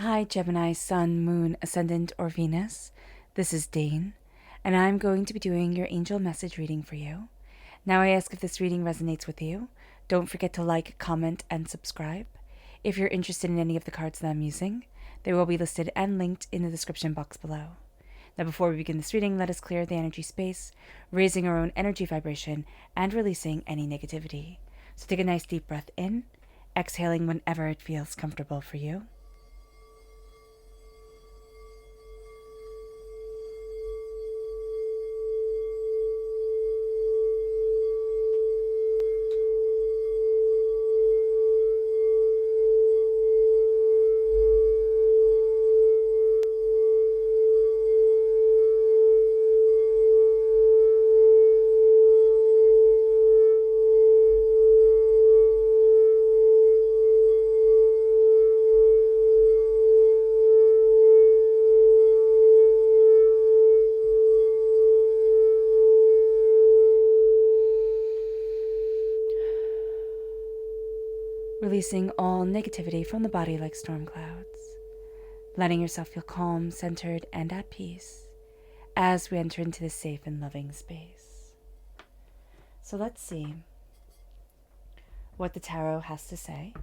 Hi, Gemini, Sun, Moon, Ascendant, or Venus. This is Dane, and I'm going to be doing your angel message reading for you. Now I ask if this reading resonates with you. Don't forget to like, comment, and subscribe. If you're interested in any of the cards that I'm using, they will be listed and linked in the description box below. Now before we begin this reading, let us clear the energy space, raising our own energy vibration and releasing any negativity. So take a nice deep breath in, exhaling whenever it feels comfortable for you. Releasing all negativity from the body like storm clouds, letting yourself feel calm, centered, and at peace as we enter into this safe and loving space. So let's see what the tarot has to say.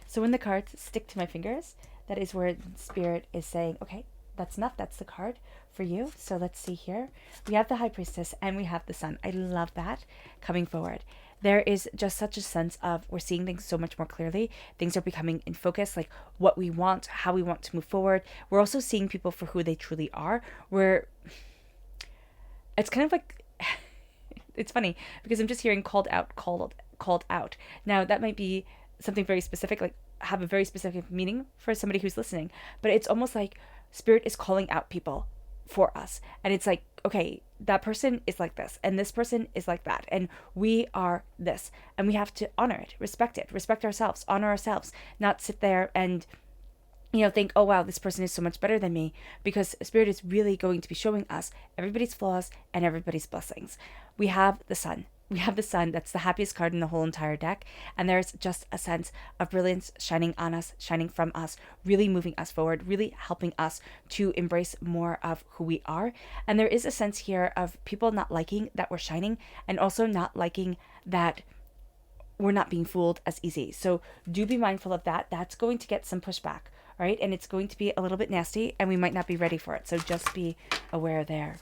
So when the cards stick to my fingers, that is where Spirit is saying, okay, that's enough. That's the card for you. So let's see here. We have the High Priestess and we have the Sun. I love that coming forward. There is just such a sense of we're seeing things so much more clearly. Things are becoming in focus, like what we want, how we want to move forward. We're also seeing people for who they truly are. It's kind of like, it's funny because I'm just hearing called out. Now that might be something very specific, like have a very specific meaning for somebody who's listening, but it's almost like Spirit is calling out people for us, and it's like, okay, that person is like this and this person is like that, and we are this, and we have to honor it, respect ourselves, honor ourselves, not sit there and think, oh wow, this person is so much better than me, because Spirit is really going to be showing us everybody's flaws and everybody's blessings. We have the Sun. That's the happiest card in the whole entire deck. And there's just a sense of brilliance shining on us, shining from us, really moving us forward, really helping us to embrace more of who we are. And there is a sense here of people not liking that we're shining, and also not liking that we're not being fooled as easy. So do be mindful of that. That's going to get some pushback, right? And it's going to be a little bit nasty, and we might not be ready for it. So just be aware there.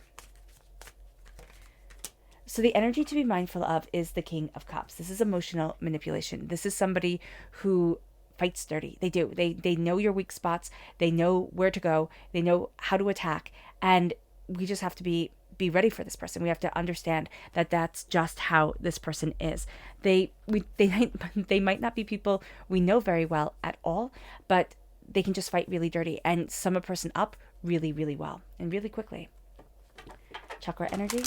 So the energy to be mindful of is the King of Cups. This is emotional manipulation. This is somebody who fights dirty. They do. They know your weak spots. They know where to go. They know how to attack. And we just have to be ready for this person. We have to understand that that's just how this person is. They might not be people we know very well at all, but they can just fight really dirty and sum a person up really, really well and really quickly. Chakra energy.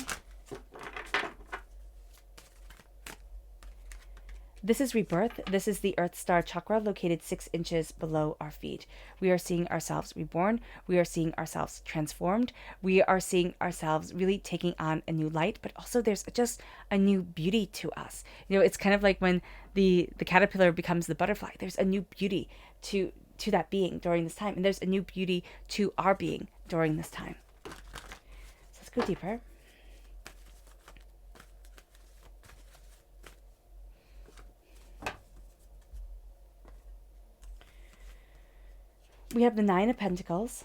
This is rebirth. This is the Earth Star chakra located 6 inches below our feet. We are seeing ourselves reborn. We are seeing ourselves transformed. We are seeing ourselves really taking on a new light, but also there's just a new beauty to us. It's kind of like when the caterpillar becomes the butterfly. There's a new beauty to that being during this time, and there's a new beauty to our being during this time. So let's go deeper. We have the 9 of Pentacles,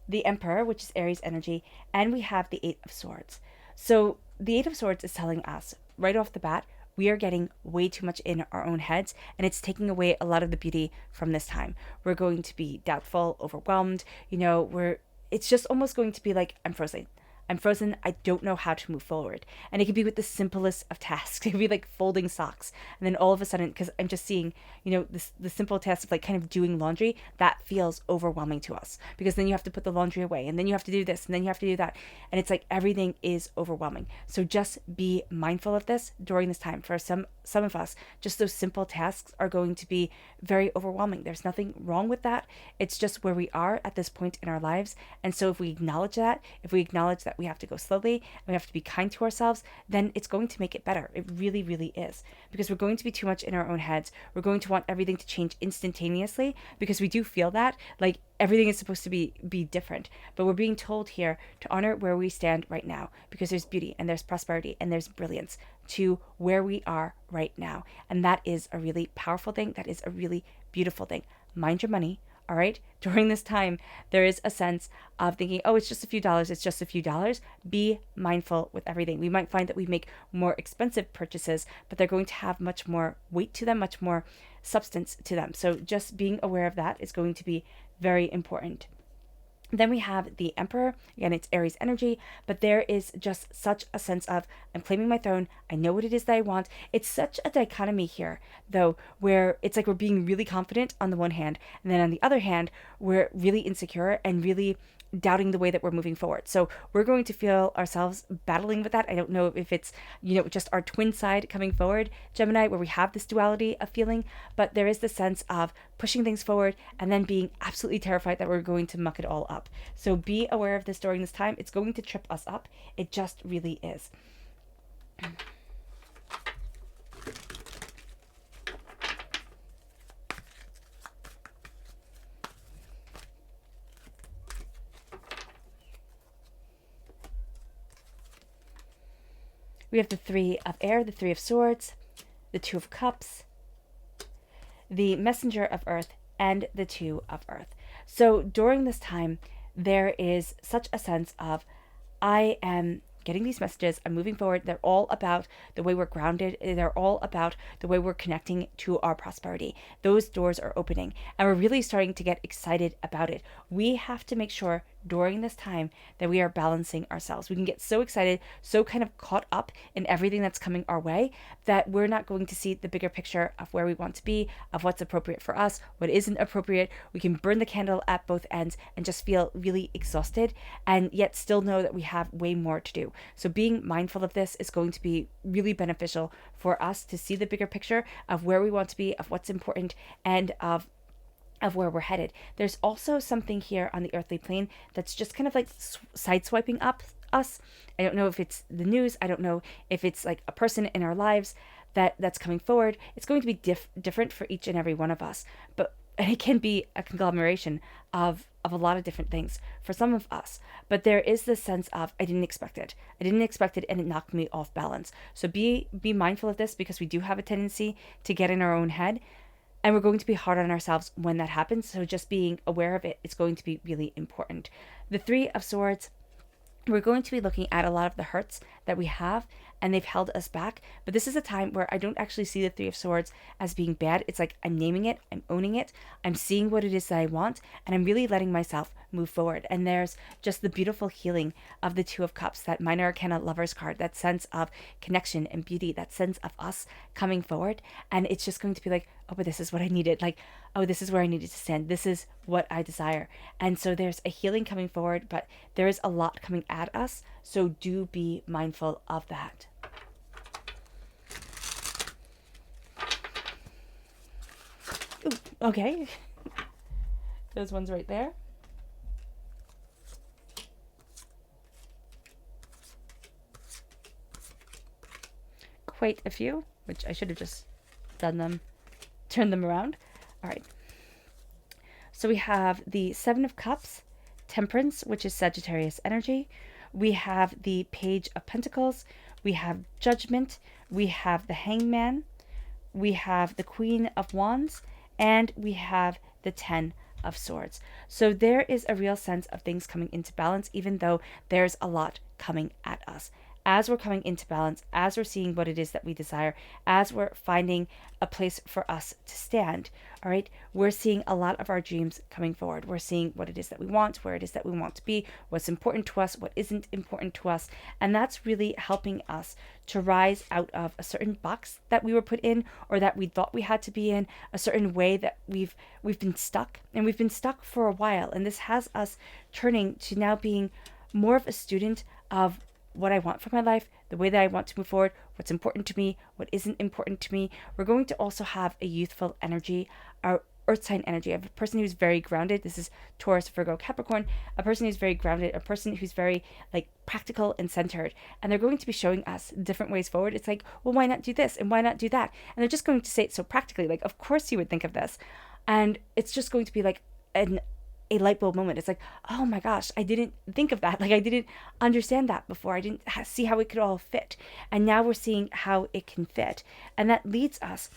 the Emperor, which is Aries energy, and we have the 8 of Swords. So the 8 of Swords is telling us right off the bat, we are getting way too much in our own heads, and it's taking away a lot of the beauty from this time. We're going to be doubtful, overwhelmed. It's just almost going to be like, I'm frozen. I'm frozen. I don't know how to move forward. And it could be with the simplest of tasks. It could be like folding socks. And then all of a sudden, because I'm just seeing, the simple task of like kind of doing laundry, that feels overwhelming to us. Because then you have to put the laundry away, and then you have to do this, and then you have to do that. And it's like everything is overwhelming. So just be mindful of this during this time. For some of us, just those simple tasks are going to be very overwhelming. There's nothing wrong with that. It's just where we are at this point in our lives. And so if we acknowledge that, if we acknowledge that we have to go slowly and we have to be kind to ourselves, then it's going to make it better. It really, really is. Because we're going to be too much in our own heads. We're going to want everything to change instantaneously, because we do feel that. Like everything is supposed to be different. But we're being told here to honor where we stand right now, because there's beauty and there's prosperity and there's brilliance to where we are right now. And that is a really powerful thing. That is a really beautiful thing. Mind your money. All right. During this time, there is a sense of thinking, oh, it's just a few dollars. It's just a few dollars. Be mindful with everything. We might find that we make more expensive purchases, but they're going to have much more weight to them, much more substance to them. So just being aware of that is going to be very important. Then we have the Emperor. Again, it's Aries energy, but there is just such a sense of, I'm claiming my throne. I know what it is that I want. It's such a dichotomy here, though, where it's like we're being really confident on the one hand, and then on the other hand, we're really insecure and really doubting the way that we're moving forward. So we're going to feel ourselves battling with that. I don't know if it's, just our twin side coming forward, Gemini, where we have this duality of feeling, but there is the sense of pushing things forward and then being absolutely terrified that we're going to muck it all up. So be aware of this during this time. It's going to trip us up. It just really is. We have the Three of Air, the Three of Swords, the Two of Cups, the Messenger of Earth, and the Two of Earth. So during this time, there is such a sense of, I am getting these messages, I'm moving forward. They're all about the way we're grounded. They're all about the way we're connecting to our prosperity. Those doors are opening, and we're really starting to get excited about it. We have to make sure during this time that we are balancing ourselves. We can get so excited, so kind of caught up in everything that's coming our way, that we're not going to see the bigger picture of where we want to be, of what's appropriate for us, what isn't appropriate. We can burn the candle at both ends and just feel really exhausted, and yet still know that we have way more to do. So being mindful of this is going to be really beneficial for us to see the bigger picture of where we want to be, of what's important, and of where we're headed. There's also something here on the earthly plane that's just kind of like sideswiping up us. I don't know if it's the news. I don't know if it's like a person in our lives that's coming forward. It's going to be different for each and every one of us, but it can be a conglomeration of a lot of different things for some of us. But there is this sense of, I didn't expect it. I didn't expect it, and it knocked me off balance. So be mindful of this, because we do have a tendency to get in our own head. And we're going to be hard on ourselves when that happens. So just being aware of it is going to be really important. The Three of Swords, we're going to be looking at a lot of the hurts that we have, and they've held us back. But this is a time where I don't actually see the Three of Swords as being bad. It's like I'm naming it, I'm owning it, I'm seeing what it is that I want, and I'm really letting myself move forward. And there's just the beautiful healing of the Two of Cups, that Minor Arcana Lovers card, that sense of connection and beauty, that sense of us coming forward. And it's just going to be like, oh, but this is what I needed. Like, oh, this is where I needed to stand. This is what I desire. And so there's a healing coming forward, but there is a lot coming at us. So do be mindful of that. Ooh, okay. Those ones right there. Quite a few, which I should have just done them, turned them around. All right. So we have the Seven of Cups, Temperance, which is Sagittarius energy. We have the Page of Pentacles. We have Judgment. We have the Hangman. We have the Queen of Wands. And we have the Ten of Swords. So there is a real sense of things coming into balance, even though there's a lot coming at us. as we're coming into balance, as we're seeing what it is that we desire, as we're finding a place for us to stand, all right, we're seeing a lot of our dreams coming forward. We're seeing what it is that we want, where it is that we want to be, what's important to us, what isn't important to us. And that's really helping us to rise out of a certain box that we were put in, or that we thought we had to be in, a certain way that we've been stuck. And we've been stuck for a while. And this has us turning to now being more of a student of what I want for my life, the way that I want to move forward, what's important to me, what isn't important to me. We're going to also have a youthful energy, our earth sign energy, of a person who's very grounded. This is Taurus, Virgo, Capricorn, a person who's very grounded, a person who's very like practical and centered. And they're going to be showing us different ways forward. It's like, well, why not do this? And why not do that? And they're just going to say it so practically, like, of course you would think of this. And it's just going to be like a light bulb moment. It's like, oh my gosh, I didn't think of that. Like, I didn't understand that before. I didn't see how it could all fit. And now we're seeing how it can fit. And that leads us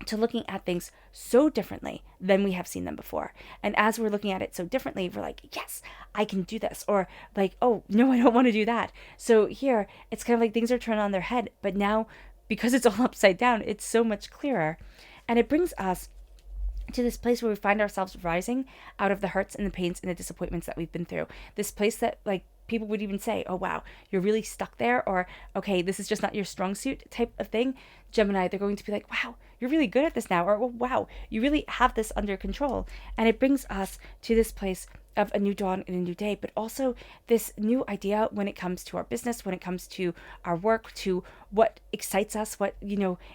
to looking at things so differently than we have seen them before. And as we're looking at it so differently, we're like, yes, I can do this. Or like, oh, no, I don't want to do that. So here, it's kind of like things are turned on their head. But now, because it's all upside down, it's so much clearer. And it brings us to this place where we find ourselves rising out of the hurts and the pains and the disappointments that we've been through. This place that, like, people would even say, oh, wow, you're really stuck there, or, okay, this is just not your strong suit type of thing. Gemini, they're going to be like, wow, you're really good at this now, or, well, wow, you really have this under control. And it brings us to this place of a new dawn and a new day, but also this new idea when it comes to our business, when it comes to our work, to what excites us, what,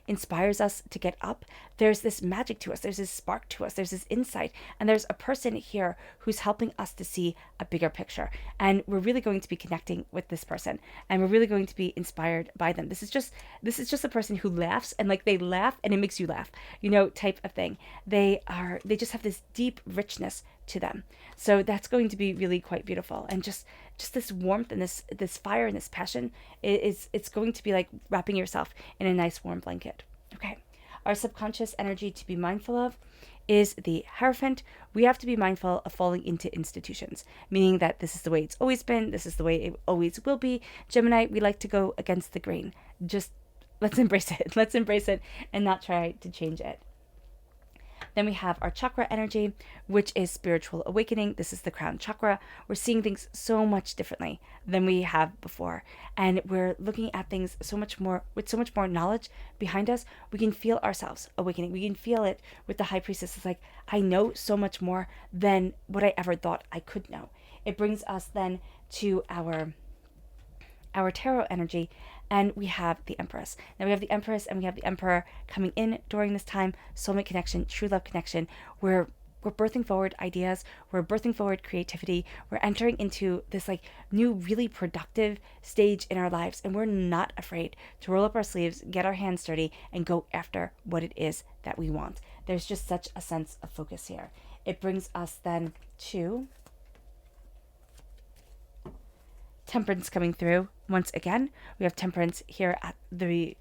inspires us to get up. There's this magic to us. There's this spark to us. There's this insight. And there's a person here who's helping us to see a bigger picture. And we're really going to be connecting with this person. And we're really going to be inspired by them. This is just a person who laughs, and like they laugh and it makes you laugh, type of thing. They just have this deep richness to them. So that's going to be really quite beautiful. And just this warmth and this fire and this passion, it's going to be like wrapping yourself in a nice warm blanket. Okay. Our subconscious energy to be mindful of is the Hierophant. We have to be mindful of falling into institutions, meaning that this is the way it's always been. This is the way it always will be. Gemini, we like to go against the grain. Just let's embrace it. Let's embrace it and not try to change it. Then we have our chakra energy, which is spiritual awakening. This is the crown chakra. We're seeing things so much differently than we have before. And we're looking at things so much more, with so much more knowledge behind us. We can feel ourselves awakening. We can feel it with the high priestess. It's like, I know so much more than what I ever thought I could know. It brings us then to our tarot energy, and we have the Empress. Now we have the Empress and we have the Emperor coming in during this time. Soulmate connection, true love connection. We're birthing forward ideas. We're birthing forward creativity. We're entering into this like new, really productive stage in our lives, and we're not afraid to roll up our sleeves, get our hands dirty, and go after what it is that we want. There's just such a sense of focus here. It brings us then to Temperance coming through. Once again, we have Temperance here at the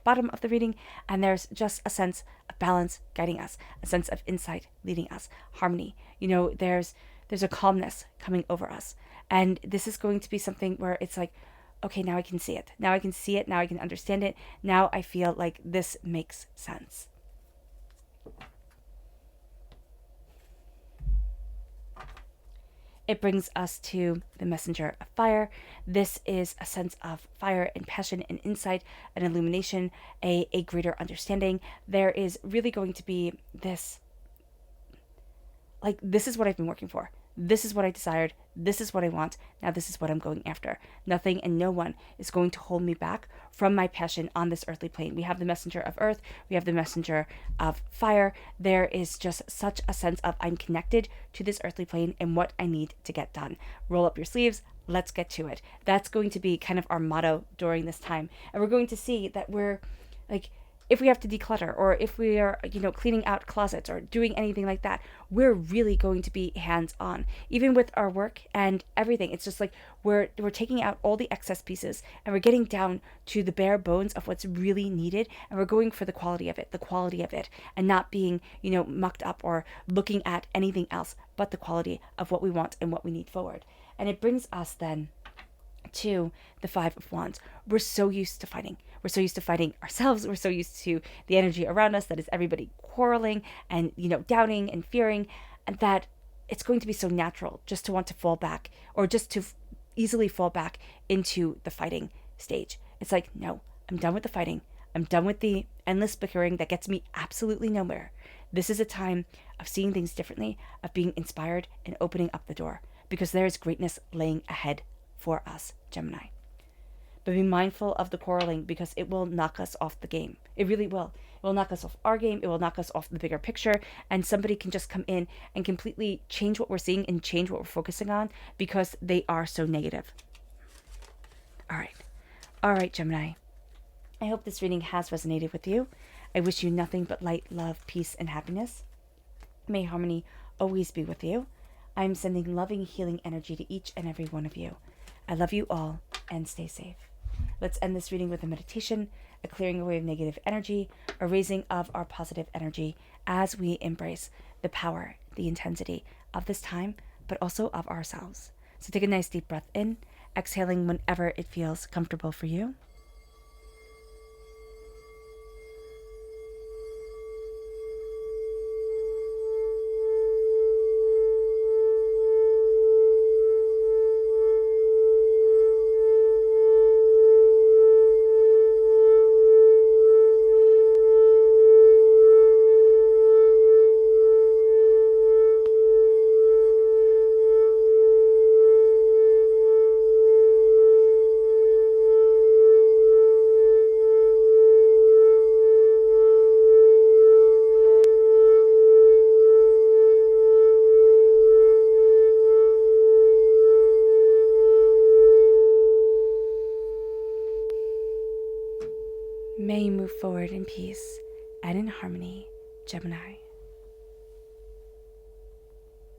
bottom of the reading, and there's just a sense of balance guiding us, a sense of insight leading us, harmony. There's a calmness coming over us, and this is going to be something where it's like, okay, now I can see it. Now I can see it. Now I can understand it. Now I feel like this makes sense. It brings us to the Messenger of Fire. This is a sense of fire and passion and insight, an illumination, a greater understanding. There is really going to be this, like, this is what I've been working for. This is what I desired. This is what I want. Now this is what I'm going after. Nothing and no one is going to hold me back from my passion on this earthly plane. We have the Messenger of Earth. We have the Messenger of Fire. There is just such a sense of I'm connected to this earthly plane and what I need to get done. Roll up your sleeves. Let's get to it. That's going to be kind of our motto during this time. And we're going to see that we're like, if we have to declutter, or if we are, cleaning out closets or doing anything like that, we're really going to be hands-on, even with our work and everything. It's just like we're taking out all the excess pieces and we're getting down to the bare bones of what's really needed, and we're going for the quality of it, and not being, mucked up or looking at anything else but the quality of what we want and what we need forward. And it brings us then to the Five of Wands. We're so used to fighting. We're so used to fighting ourselves. We're so used to the energy around us that is everybody quarreling and, doubting and fearing, and that it's going to be so natural just to want to fall back, or just to easily fall back into the fighting stage. It's like, no, I'm done with the fighting. I'm done with the endless bickering that gets me absolutely nowhere. This is a time of seeing things differently, of being inspired and opening up the door, because there is greatness laying ahead for us, Gemini. But be mindful of the quarreling, because it will knock us off the game. It really will. It will knock us off our game. It will knock us off the bigger picture. And somebody can just come in and completely change what we're seeing and change what we're focusing on, because they are so negative. All right. All right, Gemini. I hope this reading has resonated with you. I wish you nothing but light, love, peace, and happiness. May harmony always be with you. I am sending loving, healing energy to each and every one of you. I love you all, and stay safe. Let's end this reading with a meditation, a clearing away of negative energy, a raising of our positive energy as we embrace the power, the intensity of this time, but also of ourselves. So take a nice deep breath in, exhaling whenever it feels comfortable for you. May you move forward in peace and in harmony, Gemini.